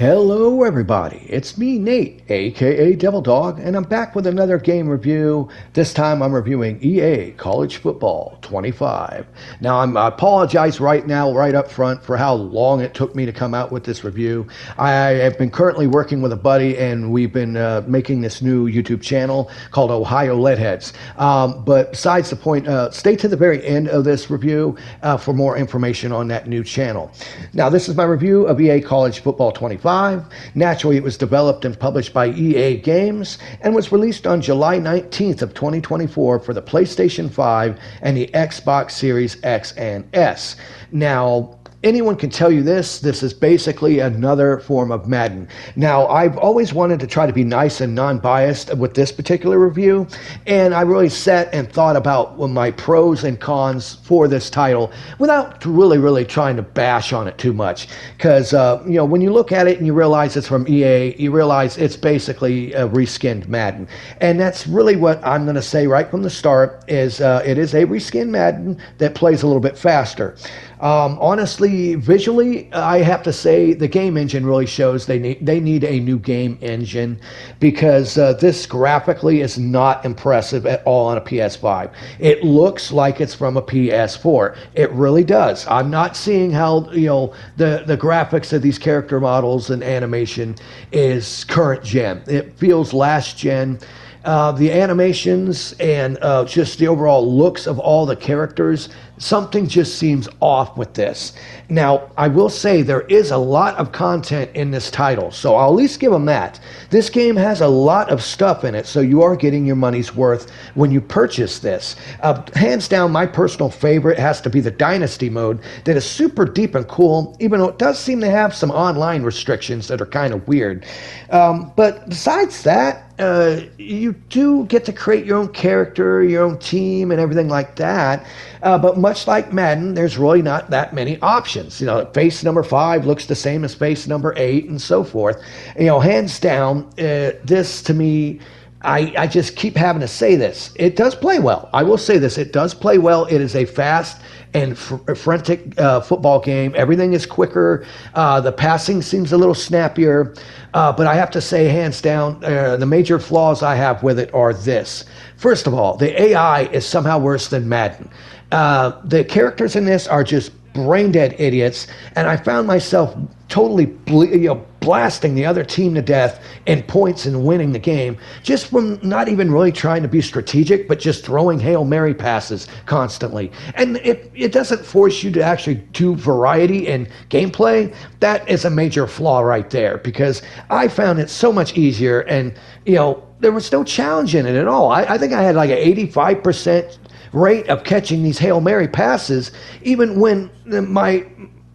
Hello everybody, it's me Nate, aka Devil Dog, and I'm back with another game review. This time I'm reviewing EA College Football 25. Now I apologize right now, right up front, for how long it took me to come out with this review. I have been currently working with a buddy and we've been making this new YouTube channel called Ohio Leadheads. But besides the point, stay to the very end of this review for more information on that new channel. Now this is my review of EA College Football 25. Naturally, it was developed and published by EA Games and was released on July 19th of 2024 for the PlayStation 5 and the Xbox Series X and S. Now, anyone can tell you this is basically another form of Madden. Now, I've always wanted to try to be nice and non-biased with this particular review, and I really sat and thought about my pros and cons for this title without really trying to bash on it too much. Because, when you look at it and you realize it's from EA, you realize it's basically a reskinned Madden. And that's really what I'm going to say right from the start, is it is a reskinned Madden that plays a little bit faster. Honestly, visually, I have to say the game engine really shows they need a new game engine, because this graphically is not impressive at all on a PS5. It looks like it's from a PS4. It really does. I'm not seeing how the graphics of these character models and animation is current gen. It feels last gen. The animations and just the overall looks of all the characters, something just seems off with this. Now, I will say there is a lot of content in this title, so I'll at least give them that. This game has a lot of stuff in it, so you are getting your money's worth when you purchase this. Hands down, my personal favorite has to be the Dynasty mode that is super deep and cool, even though it does seem to have some online restrictions that are kind of weird. But besides that, you do get to create your own character, your own team, and everything like that. But much like Madden, there's really not that many options. Face number 5 looks the same as face number 8, and so forth. Hands down, this to me, I just keep having to say this. It does play well. I will say this. It does play well. It is a fast and frantic football game. Everything is quicker. The passing seems a little snappier. But I have to say, hands down, the major flaws I have with it are this. First of all, the AI is somehow worse than Madden. The characters in this are just brain-dead idiots, and I found myself totally blasting the other team to death in points and winning the game, just from not even really trying to be strategic, but just throwing Hail Mary passes constantly. And it doesn't force you to actually do variety in gameplay. That is a major flaw right there, because I found it so much easier, and there was no challenge in it at all. I think I had like an 85% rate of catching these Hail Mary passes, even when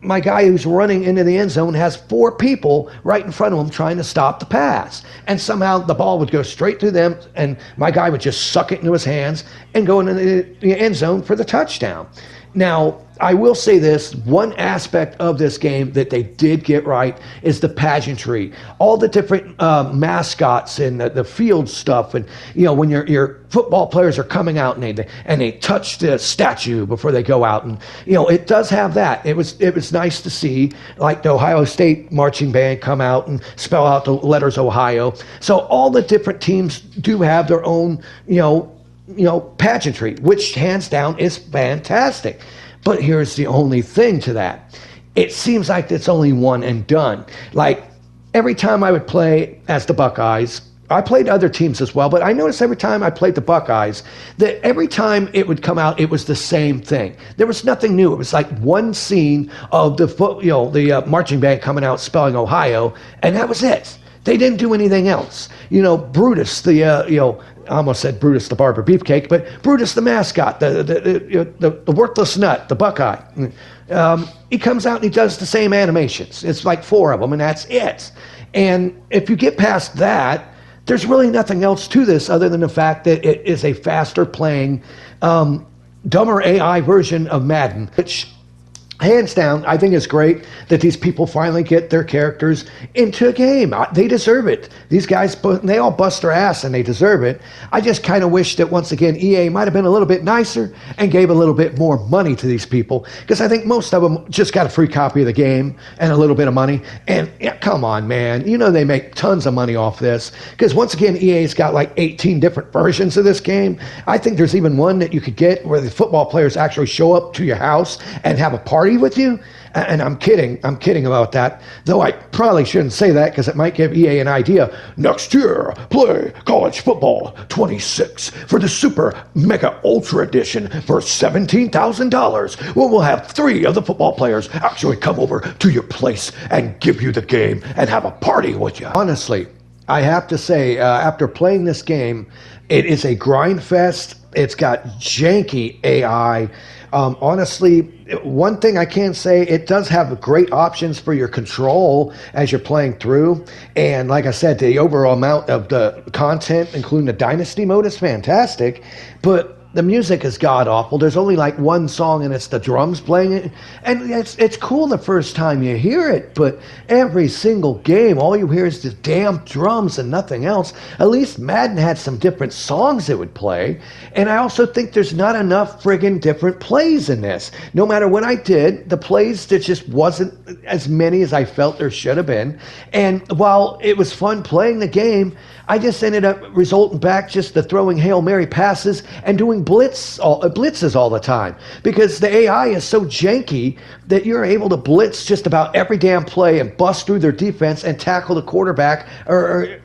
my guy who's running into the end zone has 4 people right in front of him trying to stop the pass. And somehow the ball would go straight through them, and my guy would just suck it into his hands and go into the end zone for the touchdown. Now, I will say this, one aspect of this game that they did get right is the pageantry. All the different mascots and the field stuff, and when your football players are coming out and they touch the statue before they go out, and it does have that. It was nice to see, like the Ohio State marching band come out and spell out the letters Ohio. So all the different teams do have their own pageantry, which hands down is fantastic. But here's the only thing to that. It seems like it's only one and done. Like, every time I would play as the Buckeyes, I played other teams as well, but I noticed every time I played the Buckeyes, that every time it would come out, it was the same thing. There was nothing new. It was like one scene of the marching band coming out spelling Ohio, and that was it. They didn't do anything else. Brutus, I almost said Brutus the Barber Beefcake, but Brutus the mascot, the worthless nut, the Buckeye. He comes out and he does the same animations. It's like 4 of them, and that's it. And if you get past that, there's really nothing else to this other than the fact that it is a faster playing, dumber AI version of Madden, which Hands down, I think it's great that these people finally get their characters into a game. They deserve it. These guys, they all bust their ass and they deserve it. I just kind of wish that once again EA might have been a little bit nicer and gave a little bit more money to these people, because I think most of them just got a free copy of the game and a little bit of money. And yeah, come on, man, you know they make tons of money off this, because once again EA's got like 18 different versions of this game. I think there's even one that you could get where the football players actually show up to your house and have a party with you. And I'm kidding about that, though I probably shouldn't say that because it might give EA an idea. Next year, play College Football 26 for the Super Mega Ultra Edition for $17,000, where we'll have 3 of the football players actually come over to your place and give you the game and have a party with you. Honestly, I have to say, after playing this game, it is a grind fest. It's got janky AI. Honestly, one thing I can say, it does have great options for your control as you're playing through. And like I said, the overall amount of the content, including the Dynasty mode, is fantastic. But the music is god-awful. There's only like one song, and it's the drums playing it. And it's cool the first time you hear it, but every single game, all you hear is the damn drums and nothing else. At least Madden had some different songs it would play. And I also think there's not enough friggin' different plays in this. No matter what I did, the plays, there just wasn't as many as I felt there should have been. And while it was fun playing the game, I just ended up resulting back just to throwing Hail Mary passes and doing blitzes all the time, because the AI is so janky that you're able to blitz just about every damn play and bust through their defense and tackle the quarterback or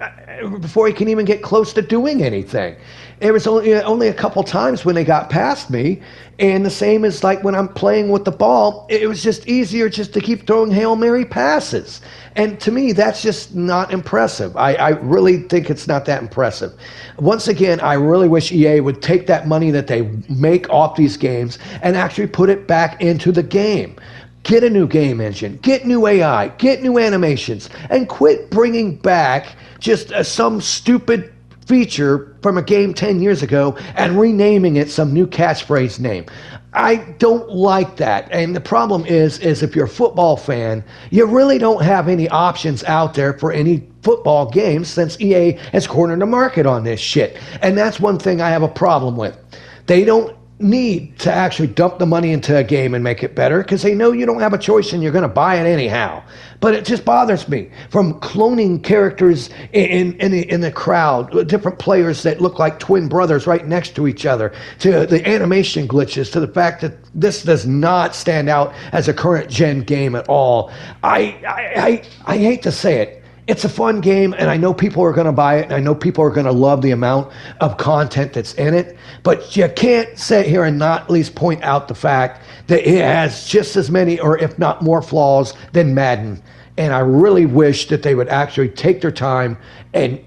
before he can even get close to doing anything. There was only a couple times when they got past me, and the same as like when I'm playing with the ball, it was just easier just to keep throwing Hail Mary passes. And to me, that's just not impressive. I really think it's not that impressive. Once again, I really wish EA would take that money that they make off these games and actually put it back into the game. Get a new game engine, get new AI, get new animations, and quit bringing back just some stupid feature from a game 10 years ago and renaming it some new catchphrase name. I don't like that. And the problem is if you're a football fan, you really don't have any options out there for any football games, since EA has cornered the market on this shit. And that's one thing I have a problem with. They don't need to actually dump the money into a game and make it better, because they know you don't have a choice and you're going to buy it anyhow. But it just bothers me, from cloning characters in the crowd, different players that look like twin brothers right next to each other, to the animation glitches, to the fact that this does not stand out as a current gen game at all. I hate to say it. It's a fun game, and I know people are going to buy it, and I know people are going to love the amount of content that's in it, but you can't sit here and not at least point out the fact that it has just as many, or if not more, flaws than Madden. And I really wish that they would actually take their time and,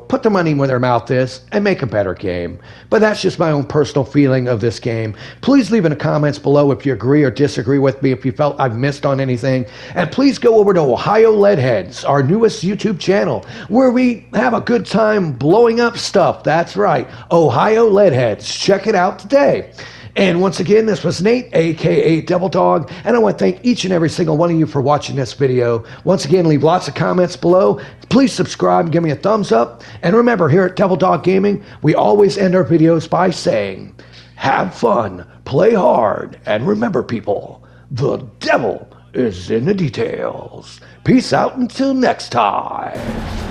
put the money where their mouth is and make a better game. But that's just my own personal feeling of this game. Please leave in the comments below if you agree or disagree with me, if you felt I've missed on anything. And please go over to Ohio Leadheads, our newest YouTube channel, where we have a good time blowing up stuff. That's right, Ohio Leadheads. Check it out today. And once again, this was Nate, aka Devil Dog, and I want to thank each and every single one of you for watching this video. Once again, leave lots of comments below. Please subscribe and give me a thumbs up. And remember, here at Devil Dog Gaming, we always end our videos by saying, have fun, play hard, and remember, people, the devil is in the details. Peace out until next time.